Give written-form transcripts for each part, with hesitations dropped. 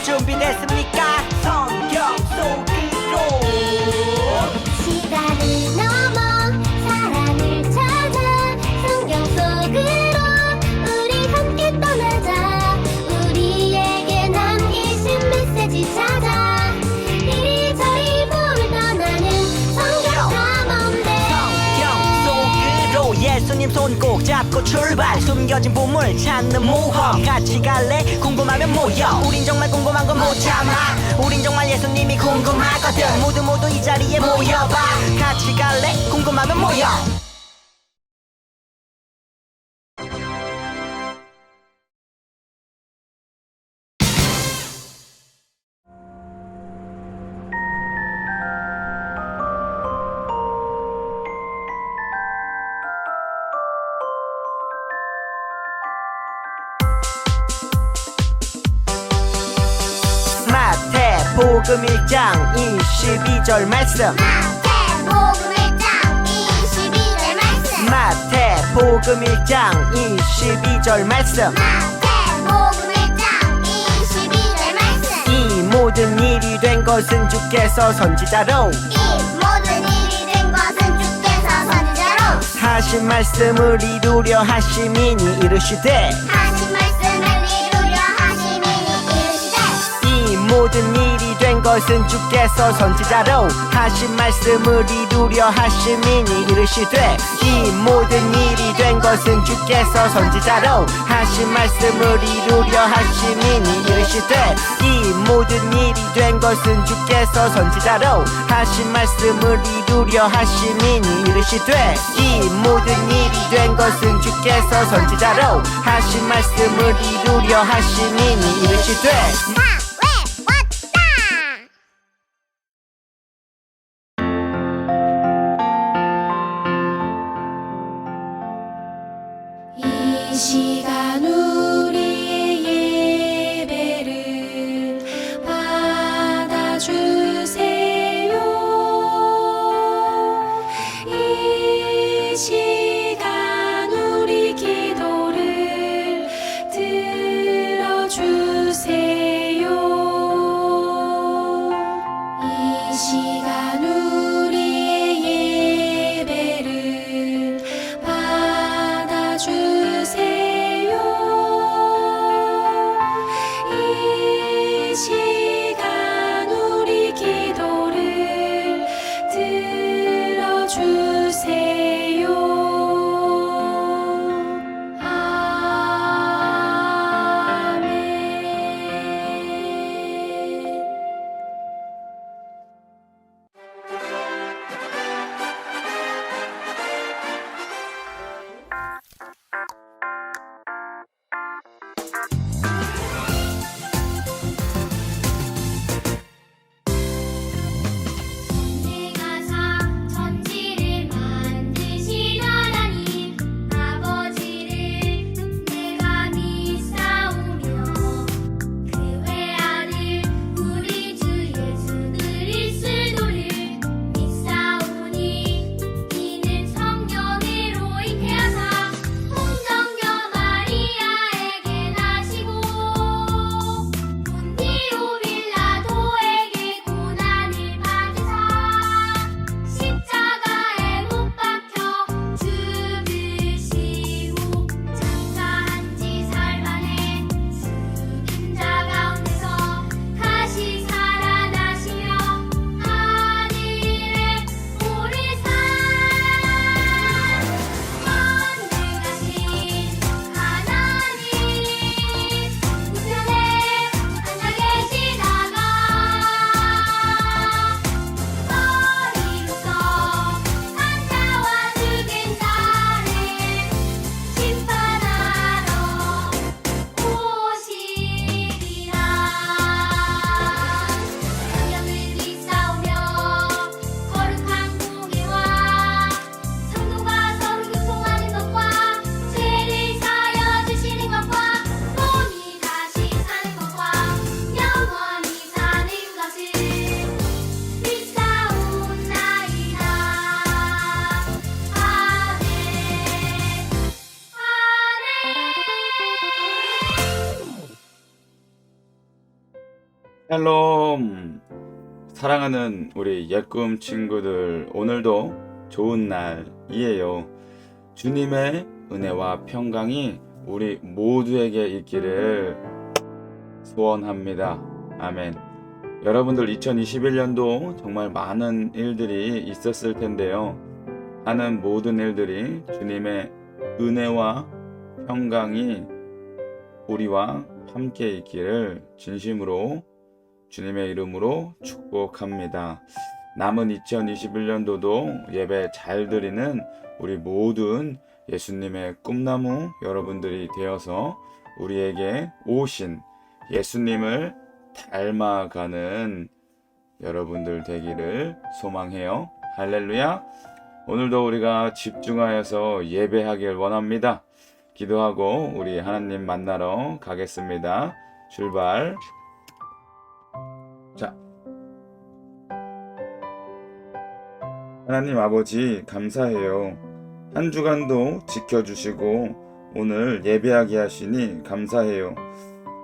준비됐습니까? 성경 속으로 시간을 넘어 사랑을 찾아 성경 속으로 우리 함께 떠나자. 우리에게 남기신 메시지 찾아 이리저리 훑어나는 성경 탐험대. 성경 속으로 예수님 손 꼭 잡고 출발. 숨겨진 보물 찾는 모험. 같이 갈래? 궁금하면 모여. 우린 정말 궁금한 건 못 참아. 우린 정말 예수님이 궁금하거든. 모두 이 자리에 모여봐. 같이 갈래? 궁금하면 모여. 마태복음 1장 22절 말씀. 마태복음 1장 22절 말씀. 마태복음 1장 22절 말씀. 마태복음 1장 22절 말씀. 이 모든 일이 된 것은 주께서 선지자로 이 모든 일이 된 것은 주께서 선지자로 하신 말씀을 이루려 하심이니 이르시되. 하신 말씀을 이루려 하심이니 이르시되. 이 모든 일이 된 것은 주께서 선지자로 하신 말씀을 이루려 하심이니 이르시되. 이 모든 일이 된 것은 주께서 선지자로 하신 말씀을 이루려 하심이니 이르시되. 이 모든 일이 된 것은 주께서 선지자로 하신 말씀을 이루려 하심이니 이르시되. 이 모든 일이 된 것은 주께서 선지자로 하신 말씀을 이루려 하심이니 이르시되. 이 시간 우리의 예배를 받아주세요. 이 시간 우리 기도를 들어주세요. 이 시간 우리의 예배를 받아주세요. 샬롬! 사랑하는 우리 예꿈 친구들, 오늘도 좋은 날이에요. 주님의 은혜와 평강이 우리 모두에게 있기를 소원합니다. 아멘. 여러분들 2021년도 정말 많은 일들이 있었을 텐데요. 하는 모든 일들이 주님의 은혜와 평강이 우리와 함께 있기를 진심으로 주님의 이름으로 축복합니다. 남은 2021년도도 예배 잘 드리는 우리 모든 예수님의 꿈나무 여러분들이 되어서 우리에게 오신 예수님을 닮아가는 여러분들 되기를 소망해요. 할렐루야. 오늘도 우리가 집중하여서 예배하길 원합니다. 기도하고 우리 하나님 만나러 가겠습니다. 출발. 자, 하나님 아버지 감사해요. 한 주간도 지켜주시고 오늘 예배하게 하시니 감사해요.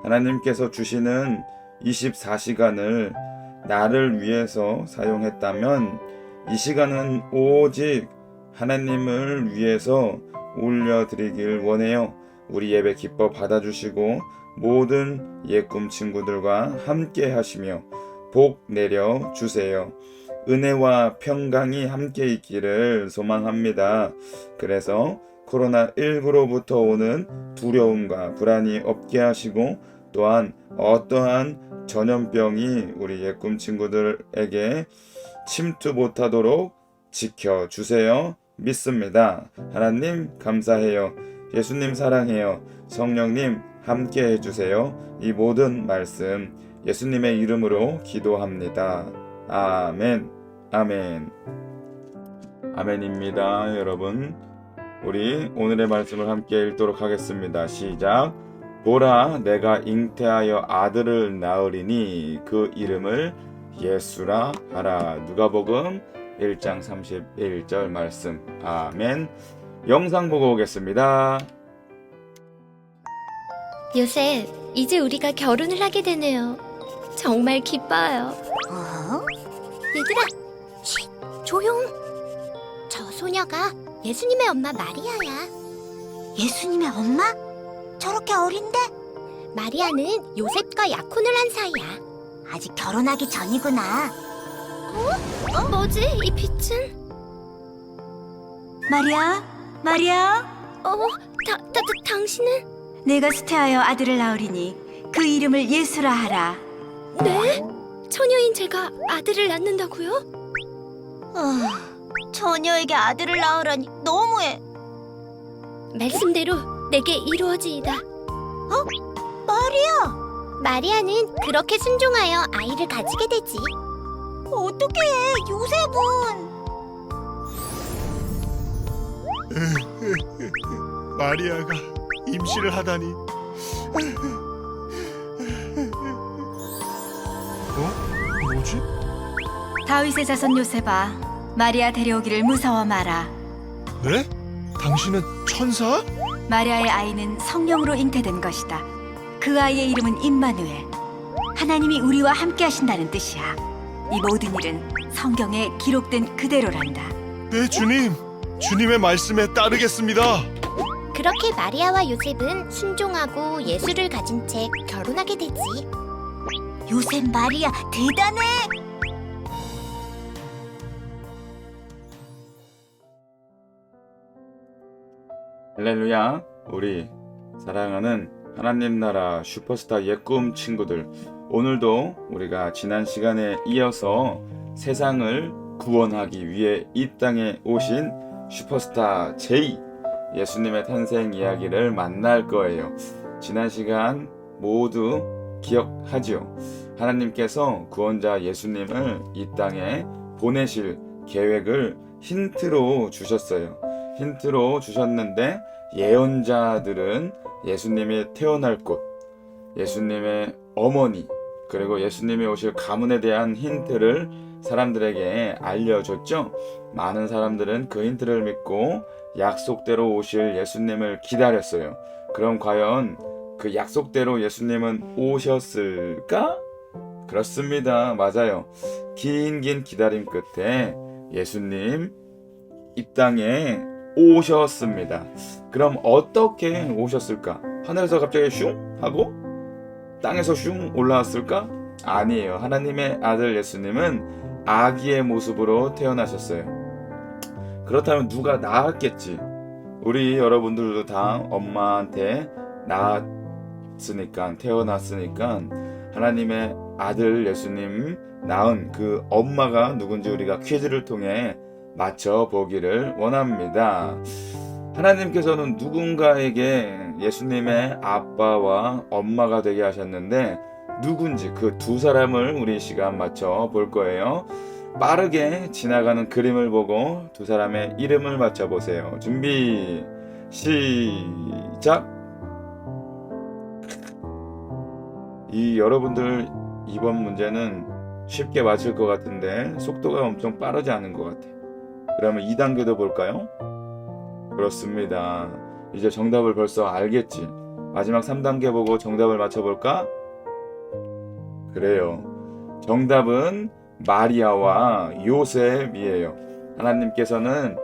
하나님께서 주시는 24시간을 나를 위해서 사용했다면 이 시간은 오직 하나님을 위해서 올려드리길 원해요. 우리 예배 기뻐 받아주시고 모든 예꿈 친구들과 함께 하시며 복 내려 주세요. 은혜와 평강이 함께 있기를 소망합니다. 그래서 코로나19로부터 오는 두려움과 불안이 없게 하시고 또한 어떠한 전염병이 우리 예꿈 친구들에게 침투 못하도록 지켜주세요. 믿습니다. 하나님 감사해요. 예수님 사랑해요. 성령님 함께 해주세요. 이 모든 말씀 예수님의 이름으로 기도합니다. 아멘. 아멘. 아멘입니다. 여러분, 우리 오늘의 말씀을 함께 읽도록 하겠습니다. 시작. 보라, 내가 잉태하여 아들을 낳으리니 그 이름을 예수라 하라. 누가복음 1장 31절 말씀. 아멘. 영상 보고 오겠습니다. 요셉, 이제 우리가 결혼을 하게 되네요. 정말 기뻐요. 얘들아, 쉿, 조용. 저 소녀가 예수님의 엄마 마리아야. 예수님의 엄마? 저렇게 어린데? 마리아는 요셉과 약혼을 한 사이야. 아직 결혼하기 전이구나. 뭐지, 이 빛은? 마리아, 당신은? 내가 수태하여 아들을 낳으리니 그 이름을 예수라 하라. 네? 처녀인 제가 아들을 낳는다고요? 처녀에게 아들을 낳으라니 너무해. 말씀대로 내게 이루어지이다. 마리아, 마리아는 그렇게 순종하여 아이를 가지게 되지. 어떻게 해? 요셉은? 마리아가 임신을 하다니. 뭐지? 다윗의 자손 요셉아, 마리아 데려오기를 무서워 마라. 네? 당신은 천사? 마리아의 아이는 성령으로 잉태된 것이다. 그 아이의 이름은 임마누엘. 하나님이 우리와 함께 하신다는 뜻이야. 이 모든 일은 성경에 기록된 그대로란다. 네, 주님. 주님의 말씀에 따르겠습니다. 그렇게 마리아와 요셉은 순종하고 예수를 가진 채 결혼하게 되지. 요셉 마리아 대단해. 할렐루야. 우리 사랑하는 하나님 나라 슈퍼스타 예꿈 친구들, 오늘도 우리가 지난 시간에 이어서 세상을 구원하기 위해 이 땅에 오신 슈퍼스타 제이 예수님의 탄생 이야기를 만날 거예요. 지난 시간 모두 기억하죠? 하나님께서 구원자 예수님을 이 땅에 보내실 계획을 힌트로 주셨어요. 힌트로 주셨는데 예언자들은 예수님이 태어날 곳, 예수님의 어머니, 그리고 예수님이 오실 가문에 대한 힌트를 사람들에게 알려줬죠. 많은 사람들은 그 힌트를 믿고 약속대로 오실 예수님을 기다렸어요. 그럼 과연 그 약속대로 예수님은 오셨을까? 그렇습니다. 맞아요. 긴 기다림 끝에 예수님 이 땅에 오셨습니다. 그럼 어떻게 오셨을까? 하늘에서 갑자기 슝 하고 땅에서 슝 올라왔을까? 아니에요. 하나님의 아들 예수님은 아기의 모습으로 태어나셨어요. 그렇다면 누가 낳았겠지? 우리 여러분들도 다 엄마한테 태어났으니까 하나님의 아들 예수님 낳은 그 엄마가 누군지 우리가 퀴즈를 통해 맞춰보기를 원합니다. 하나님께서는 누군가에게 예수님의 아빠와 엄마가 되게 하셨는데 누군지 그 두 사람을 우리 시간 맞춰볼 거예요. 빠르게 지나가는 그림을 보고 두 사람의 이름을 맞춰보세요. 준비 시작. 이 여러분들 이번 문제는 쉽게 맞힐 것 같은데 속도가 엄청 빠르지 않은 것 같아요. 그러면 2단계도 볼까요? 그렇습니다. 이제 정답을 벌써 알겠지? 마지막 3단계 보고 정답을 맞춰볼까? 그래요. 정답은 마리아와 요셉이에요. 하나님께서는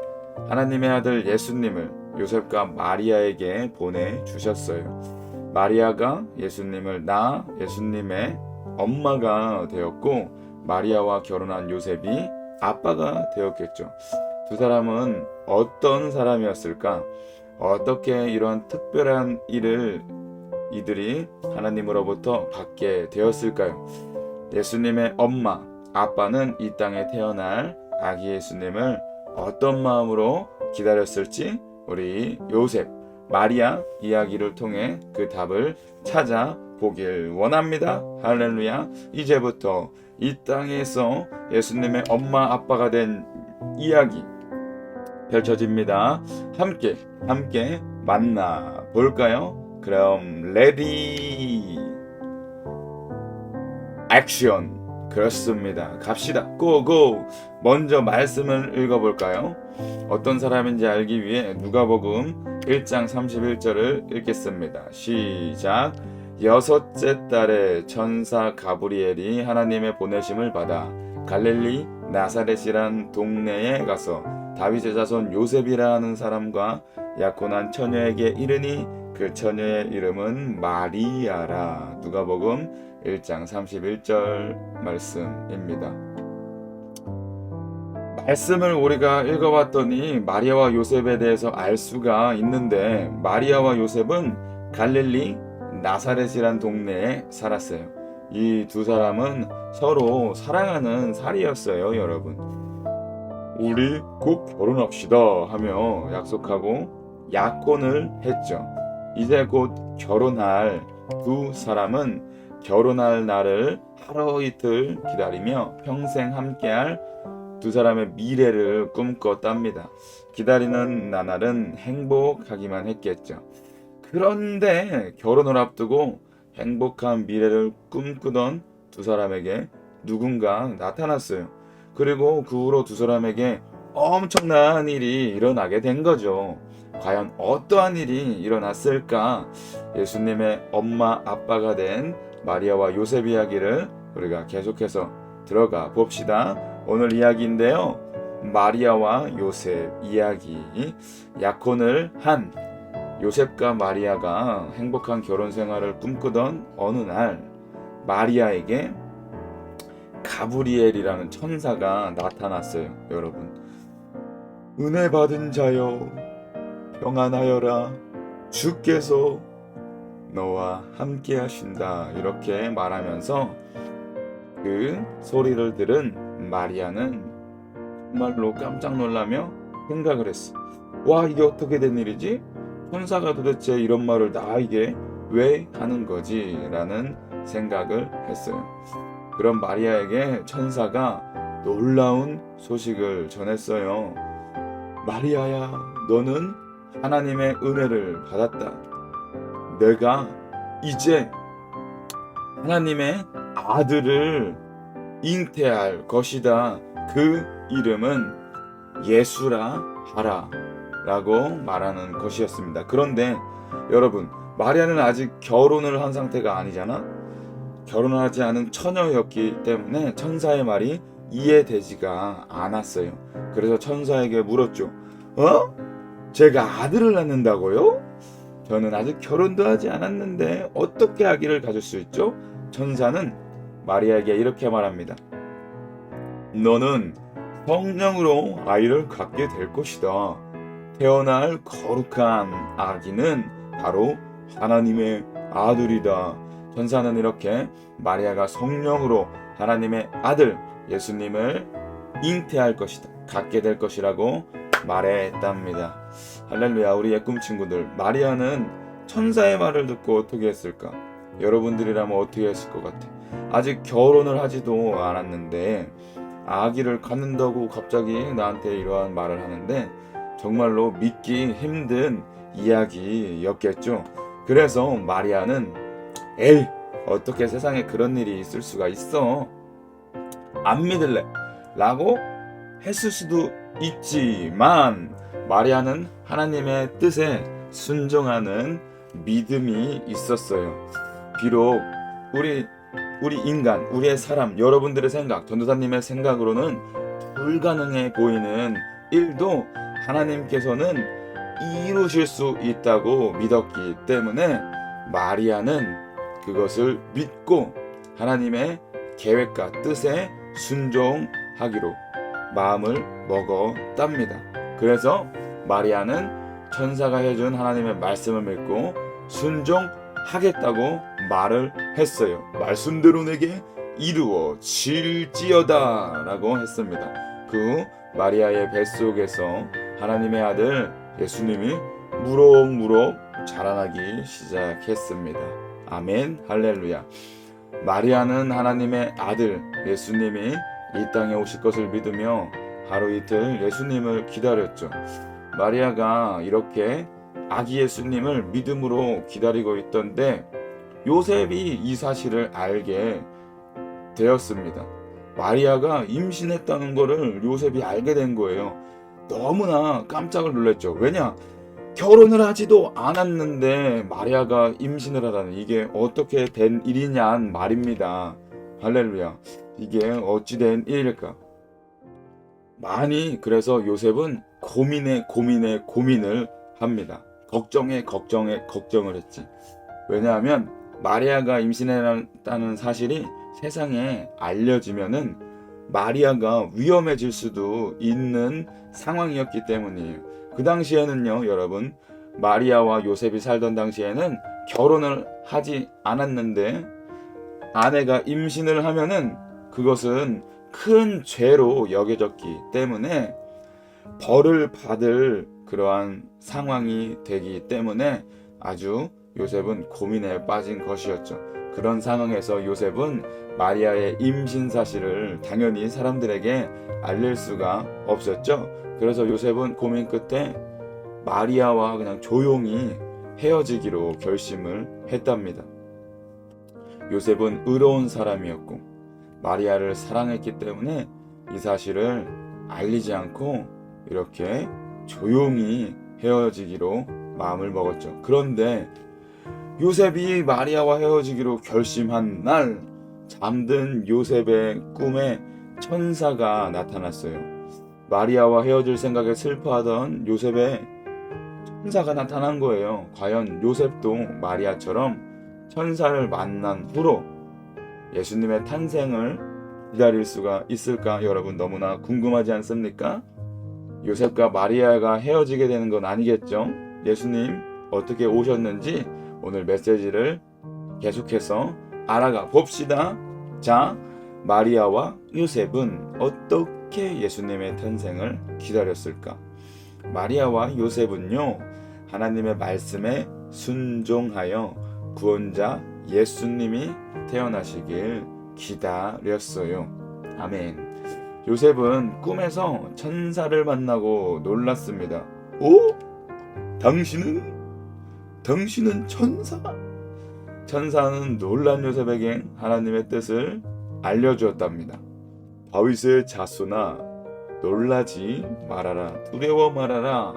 하나님의 아들 예수님을 요셉과 마리아에게 보내주셨어요. 마리아가 예수님을 낳아 예수님의 엄마가 되었고 마리아와 결혼한 요셉이 아빠가 되었겠죠. 두 사람은 어떤 사람이었을까? 어떻게 이런 특별한 일을 이들이 하나님으로부터 받게 되었을까요? 예수님의 엄마, 아빠는 이 땅에 태어날 아기 예수님을 어떤 마음으로 기다렸을지 우리 요셉, 마리아 이야기를 통해 그 답을 찾아보길 원합니다. 할렐루야. 이제부터 이 땅에서 예수님의 엄마, 아빠가 된 이야기 펼쳐집니다. 함께 만나 볼까요? 그럼 레디 액션. 그렇습니다. 갑시다. 고고. 먼저 말씀을 읽어볼까요? 어떤 사람인지 알기 위해 누가복음 1장 31절을 읽겠습니다. 시작. 여섯째 달에 천사 가브리엘이 하나님의 보내심을 받아 갈릴리 나사렛이란 동네에 가서 다윗의 자손 요셉이라는 사람과 약혼한 처녀에게 이르니 그 처녀의 이름은 마리아라. 누가복음 1장 31절 말씀입니다. 말씀을 우리가 읽어봤더니 마리아와 요셉에 대해서 알 수가 있는데 마리아와 요셉은 갈릴리 나사렛이란 동네에 살았어요. 이 두 사람은 서로 사랑하는 사이였어요. 여러분, 우리 꼭 결혼합시다 하며 약속하고 약혼을 했죠. 이제 곧 결혼할 두 사람은 결혼할 날을 하루 이틀 기다리며 평생 함께할 두 사람의 미래를 꿈꿨답니다. 기다리는 나날은 행복하기만 했겠죠. 그런데 결혼을 앞두고 행복한 미래를 꿈꾸던 두 사람에게 누군가 나타났어요. 그리고 그 후로 두 사람에게 엄청난 일이 일어나게 된 거죠. 과연 어떠한 일이 일어났을까? 예수님의 엄마 아빠가 된 마리아와 요셉 이야기를 우리가 계속해서 들어가 봅시다. 오늘 이야기인데요. 마리아와 요셉 이야기. 약혼을 한 요셉과 마리아가 행복한 결혼 생활을 꿈꾸던 어느 날 마리아에게 가브리엘이라는 천사가 나타났어요. 여러분, 은혜 받은 자여 평안하여라, 주께서 너와 함께 하신다. 이렇게 말하면서 그 소리를 들은 마리아는 정말로 깜짝 놀라며 생각을 했어. 와, 이게 어떻게 된 일이지? 천사가 도대체 이런 말을 나에게 왜 하는 거지? 라는 생각을 했어요. 그럼 마리아에게 천사가 놀라운 소식을 전했어요. 마리아야, 너는 하나님의 은혜를 받았다. 내가 이제 하나님의 아들을 잉태할 것이다. 그 이름은 예수라 하라 라고 말하는 것이었습니다. 그런데 여러분, 마리아는 아직 결혼을 한 상태가 아니잖아. 결혼하지 않은 처녀였기 때문에 천사의 말이 이해되지가 않았어요. 그래서 천사에게 물었죠. 제가 아들을 낳는다고요? 저는 아직 결혼도 하지 않았는데 어떻게 아기를 가질 수 있죠? 천사는 마리아에게 이렇게 말합니다. 너는 성령으로 아이를 갖게 될 것이다. 태어날 거룩한 아기는 바로 하나님의 아들이다. 천사는 이렇게 마리아가 성령으로 하나님의 아들 예수님을 잉태할 것이다. 갖게 될 것이라고 말했답니다. 할렐루야. 우리 예꿈 친구들, 마리아는 천사의 말을 듣고 어떻게 했을까? 여러분들이라면 어떻게 했을 것 같아? 아직 결혼을 하지도 않았는데 아기를 갖는다고 갑자기 나한테 이러한 말을 하는데 정말로 믿기 힘든 이야기였겠죠. 그래서 마리아는 에이, 어떻게 세상에 그런 일이 있을 수가 있어? 안 믿을래 라고 했을 수도 있지만 마리아는 하나님의 뜻에 순종하는 믿음이 있었어요. 비록 우리 인간, 우리의 사람, 여러분들의 생각, 전도사님의 생각으로는 불가능해 보이는 일도 하나님께서는 이루실 수 있다고 믿었기 때문에 마리아는 그것을 믿고 하나님의 계획과 뜻에 순종하기로 마음을 먹었답니다. 그래서 마리아는 천사가 해준 하나님의 말씀을 믿고 순종하겠다고 말을 했어요. 말씀대로 내게 이루어질지어다 라고 했습니다. 그 마리아의 뱃속에서 하나님의 아들 예수님이 무럭무럭 자라나기 시작했습니다. 아멘, 할렐루야. 마리아는 하나님의 아들 예수님이 이 땅에 오실 것을 믿으며 하루 이틀 예수님을 기다렸죠. 마리아가 이렇게 아기 예수님을 믿음으로 기다리고 있던데 요셉이 이 사실을 알게 되었습니다. 마리아가 임신했다는 것을 요셉이 알게 된 거예요. 너무나 깜짝을 놀랐죠. 왜냐? 결혼을 하지도 않았는데 마리아가 임신을 하다니 이게 어떻게 된 일이냔 말입니다. 할렐루야. 이게 어찌 된 일일까? 그래서 요셉은 고민을 합니다. 걱정을 했지. 왜냐하면 마리아가 임신했다는 사실이 세상에 알려지면은 마리아가 위험해질 수도 있는 상황이었기 때문이에요. 그 당시에는요, 여러분, 마리아와 요셉이 살던 당시에는 결혼을 하지 않았는데 아내가 임신을 하면은 그것은 큰 죄로 여겨졌기 때문에 벌을 받을 그러한 상황이 되기 때문에 아주 요셉은 고민에 빠진 것이었죠. 그런 상황에서 요셉은 마리아의 임신 사실을 당연히 사람들에게 알릴 수가 없었죠. 그래서 요셉은 고민 끝에 마리아와 그냥 조용히 헤어지기로 결심을 했답니다. 요셉은 의로운 사람이었고 마리아를 사랑했기 때문에 이 사실을 알리지 않고 이렇게 조용히 헤어지기로 마음을 먹었죠. 그런데 요셉이 마리아와 헤어지기로 결심한 날 잠든 요셉의 꿈에 천사가 나타났어요. 마리아와 헤어질 생각에 슬퍼하던 요셉의 천사가 나타난 거예요. 과연 요셉도 마리아처럼 천사를 만난 후로 예수님의 탄생을 기다릴 수가 있을까? 여러분 너무나 궁금하지 않습니까? 요셉과 마리아가 헤어지게 되는 건 아니겠죠? 예수님 어떻게 오셨는지 오늘 메시지를 계속해서 알아가 봅시다. 자, 마리아와 요셉은 어떻게 예수님의 탄생을 기다렸을까? 마리아와 요셉은요, 하나님의 말씀에 순종하여 구원자 예수님이 태어나시길 기다렸어요. 아멘. 요셉은 꿈에서 천사를 만나고 놀랐습니다. 오? 당신은 천사? 천사는 놀란 요셉에게 하나님의 뜻을 알려주었답니다. 다윗의 자손아, 놀라지 말아라, 두려워 말아라.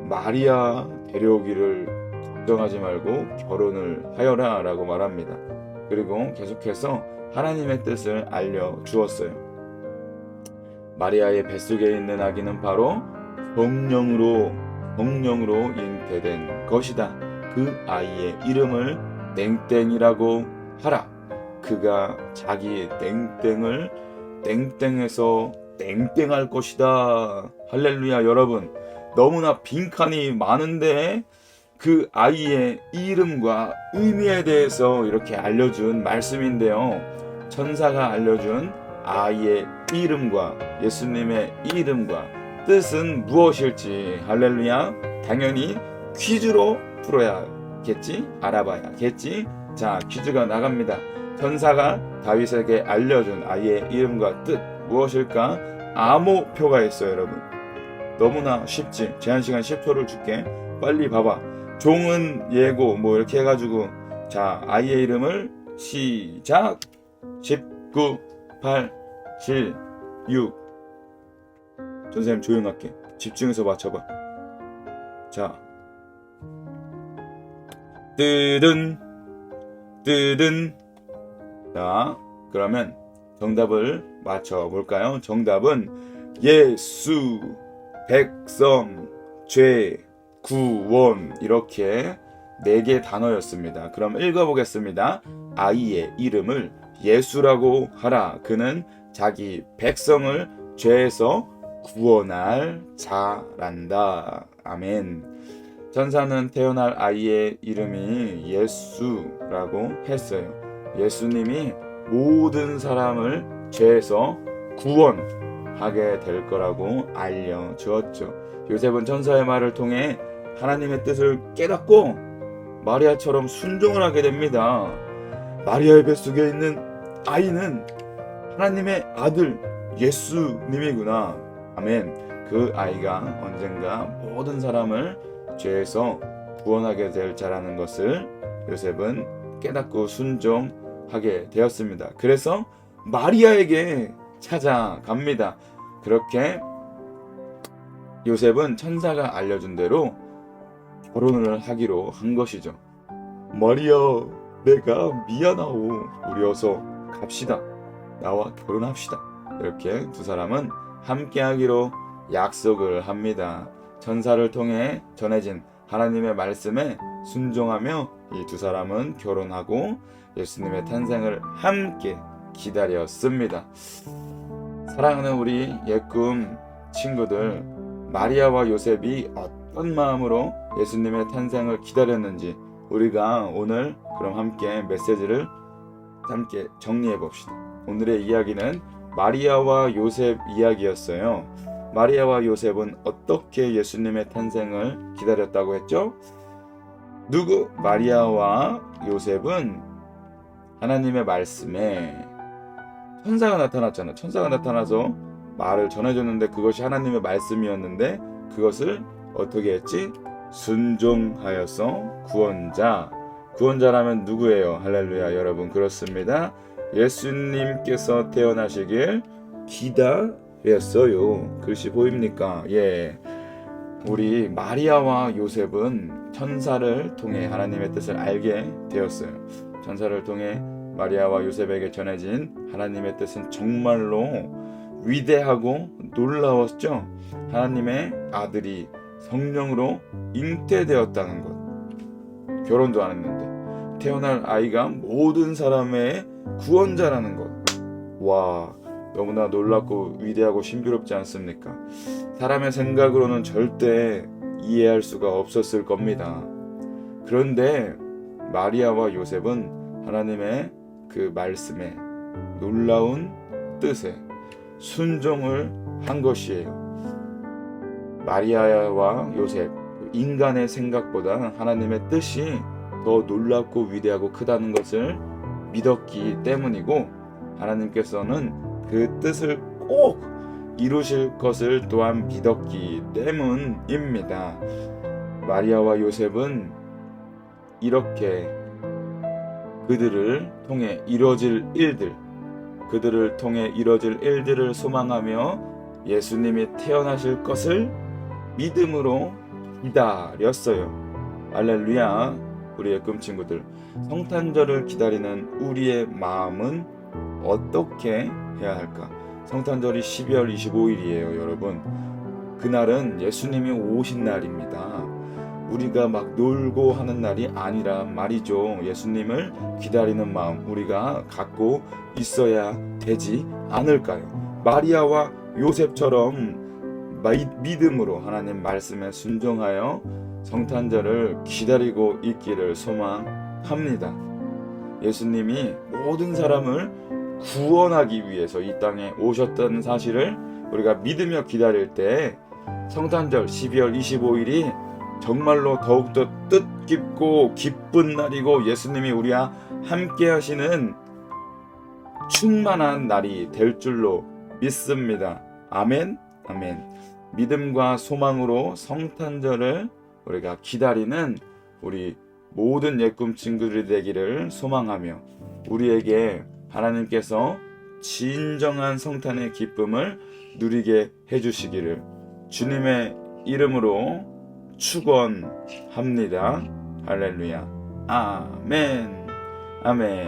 마리아 데려오기를 걱정하지 말고 결혼을 하여라 라고 말합니다. 그리고 계속해서 하나님의 뜻을 알려주었어요. 마리아의 뱃속에 있는 아기는 바로 성령으로 잉태된 것이다. 그 아이의 이름을 땡땡이라고 하라. 그가 자기 땡땡을 땡땡해서 땡땡할 것이다. 할렐루야. 여러분, 너무나 빈칸이 많은데 그 아이의 이름과 의미에 대해서 이렇게 알려준 말씀인데요. 천사가 알려준 아이의 이름과 예수님의 이름과 뜻은 무엇일지, 할렐루야, 당연히 퀴즈로 풀어야겠지, 알아봐야겠지. 자, 퀴즈가 나갑니다. 천사가 다윗에게 알려준 아이의 이름과 뜻 무엇일까? 암호표가 있어요. 여러분, 너무나 쉽지. 제한시간 10초를 줄게. 빨리 봐봐. 종은 예고 뭐 이렇게 해가지고, 자, 아이의 이름을 시작. 19, 8, 7, 6. 선생님 조용할게. 집중해서 맞춰봐. 자, 뜨든. 자, 그러면 정답을 맞춰볼까요? 정답은 예수, 백성, 죄, 구원, 이렇게 4개 단어였습니다. 그럼 읽어보겠습니다. 아이의 이름을 예수라고 하라. 그는 자기 백성을 죄에서 구원할 자란다. 아멘. 천사는 태어날 아이의 이름이 예수라고 했어요. 예수님이 모든 사람을 죄에서 구원하게 될 거라고 알려주었죠. 요셉은 천사의 말을 통해 하나님의 뜻을 깨닫고 마리아처럼 순종을 하게 됩니다. 마리아의 뱃속에 있는 아이는 하나님의 아들 예수님이구나. 아멘. 그 아이가 언젠가 모든 사람을 죄에서 구원하게 될 자라는 것을 요셉은 깨닫고 순종하게 되었습니다. 그래서 마리아에게 찾아갑니다. 그렇게 요셉은 천사가 알려준 대로 결혼을 하기로 한 것이죠. 마리아, 내가 미안하오. 우리 어서 갑시다. 나와 결혼합시다. 이렇게 두 사람은 함께 하기로 약속을 합니다. 천사를 통해 전해진 하나님의 말씀에 순종하며 이 두 사람은 결혼하고 예수님의 탄생을 함께 기다렸습니다. 사랑하는 우리 예꿈 친구들, 마리아와 요셉이 어떤 마음으로 예수님의 탄생을 기다렸는지 우리가 오늘 그럼 함께 메시지를 함께 정리해 봅시다. 오늘의 이야기는 마리아와 요셉 이야기였어요. 마리아와 요셉은 어떻게 예수님의 탄생을 기다렸다고 했죠? 누구? 마리아와 요셉은 하나님의 말씀에 천사가 나타났잖아. 천사가 나타나서 말을 전해줬는데 그것이 하나님의 말씀이었는데 그것을 어떻게 했지? 순종하여서 구원자라면 누구예요? 할렐루야. 여러분, 그렇습니다. 예수님께서 태어나시길 기다렸어요. 글씨 보입니까? 예. 우리 마리아와 요셉은 천사를 통해 하나님의 뜻을 알게 되었어요. 천사를 통해 마리아와 요셉에게 전해진 하나님의 뜻은 정말로 위대하고 놀라웠죠. 하나님의 아들이 성령으로 잉태되었다는 것. 결혼도 안 했는데 태어날 아이가 모든 사람의 구원자라는 것. 와, 너무나 놀랍고 위대하고 신비롭지 않습니까? 사람의 생각으로는 절대 이해할 수가 없었을 겁니다. 그런데 마리아와 요셉은 하나님의 그 말씀에, 놀라운 뜻에 순종을 한 것이에요. 마리아와 요셉, 인간의 생각보다 하나님의 뜻이 더 놀랍고 위대하고 크다는 것을 믿었기 때문이고, 하나님께서는 그 뜻을 꼭 이루실 것을 또한 믿었기 때문입니다. 마리아와 요셉은 이렇게 그들을 통해 이루어질 일들을 소망하며 예수님이 태어나실 것을 믿음으로 기다렸어요. 할렐루야. 우리 예꿈 친구들, 성탄절을 기다리는 우리의 마음은 어떻게 해야 할까? 성탄절이 12월 25일이에요, 여러분. 그날은 예수님이 오신 날입니다. 우리가 막 놀고 하는 날이 아니라 말이죠. 예수님을 기다리는 마음 우리가 갖고 있어야 되지 않을까요? 마리아와 요셉처럼 믿음으로 하나님 말씀에 순종하여 성탄절을 기다리고 있기를 소망합니다. 예수님이 모든 사람을 구원하기 위해서 이 땅에 오셨다는 사실을 우리가 믿으며 기다릴 때 성탄절 12월 25일이 정말로 더욱더 뜻깊고 기쁜 날이고 예수님이 우리와 함께 하시는 충만한 날이 될 줄로 믿습니다. 아멘, 아멘. 믿음과 소망으로 성탄절을 우리가 기다리는 우리 모든 예꿈 친구들이 되기를 소망하며 우리에게 하나님께서 진정한 성탄의 기쁨을 누리게 해주시기를 주님의 이름으로 축원합니다. 할렐루야. 아멘. 아멘.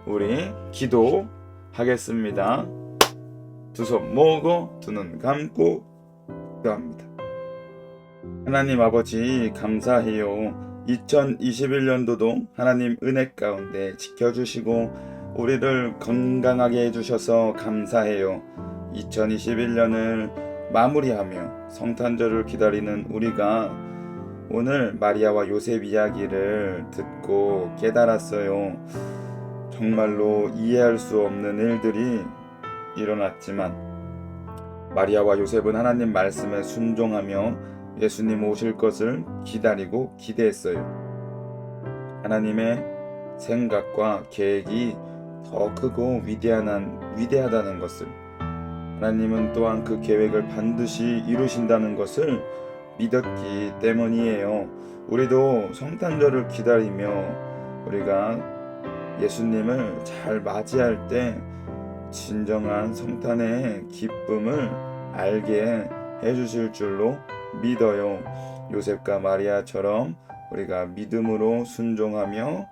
우리 기도하겠습니다. 두 손 모으고 두 눈 감고 기도합니다. 하나님 아버지 감사해요. 2021년도도 하나님 은혜 가운데 지켜주시고 우리를 건강하게 해주셔서 감사해요. 2021년을 마무리하며 성탄절을 기다리는 우리가 오늘 마리아와 요셉 이야기를 듣고 깨달았어요. 정말로 이해할 수 없는 일들이 일어났지만 마리아와 요셉은 하나님 말씀에 순종하며 예수님 오실 것을 기다리고 기대했어요. 하나님의 생각과 계획이 더 크고 위대하다는 것을, 하나님은 또한 그 계획을 반드시 이루신다는 것을 믿었기 때문이에요. 우리도 성탄절을 기다리며 우리가 예수님을 잘 맞이할 때 진정한 성탄의 기쁨을 알게 해주실 줄로 믿어요. 요셉과 마리아처럼 우리가 믿음으로 순종하며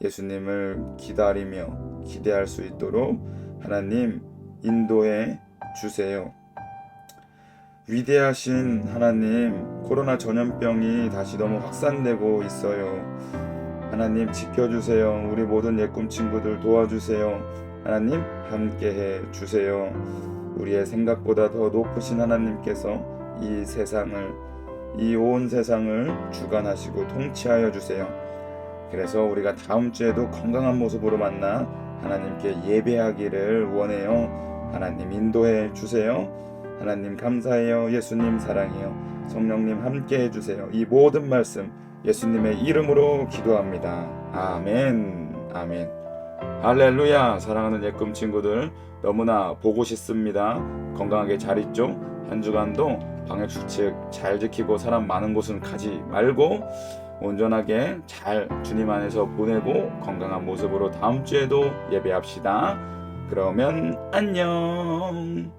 예수님을 기다리며 기대할 수 있도록 하나님 인도해 주세요. 위대하신 하나님, 코로나 전염병이 다시 너무 확산되고 있어요. 하나님 지켜주세요. 우리 모든 예꿈 친구들 도와주세요. 하나님 함께해 주세요. 우리의 생각보다 더 높으신 하나님께서 이 세상을, 이 온 세상을 주관하시고 통치하여 주세요. 그래서 우리가 다음 주에도 건강한 모습으로 만나 하나님께 예배하기를 원해요. 하나님 인도해 주세요. 하나님 감사해요. 예수님 사랑해요. 성령님 함께 해주세요. 이 모든 말씀 예수님의 이름으로 기도합니다. 아멘. 아멘. 할렐루야. 사랑하는 예꿈 친구들, 너무나 보고 싶습니다. 건강하게 잘 있죠? 한 주간도 방역수칙 잘 지키고 사람 많은 곳은 가지 말고 온전하게 잘 주님 안에서 보내고 건강한 모습으로 다음 주에도 예배합시다. 그러면 안녕.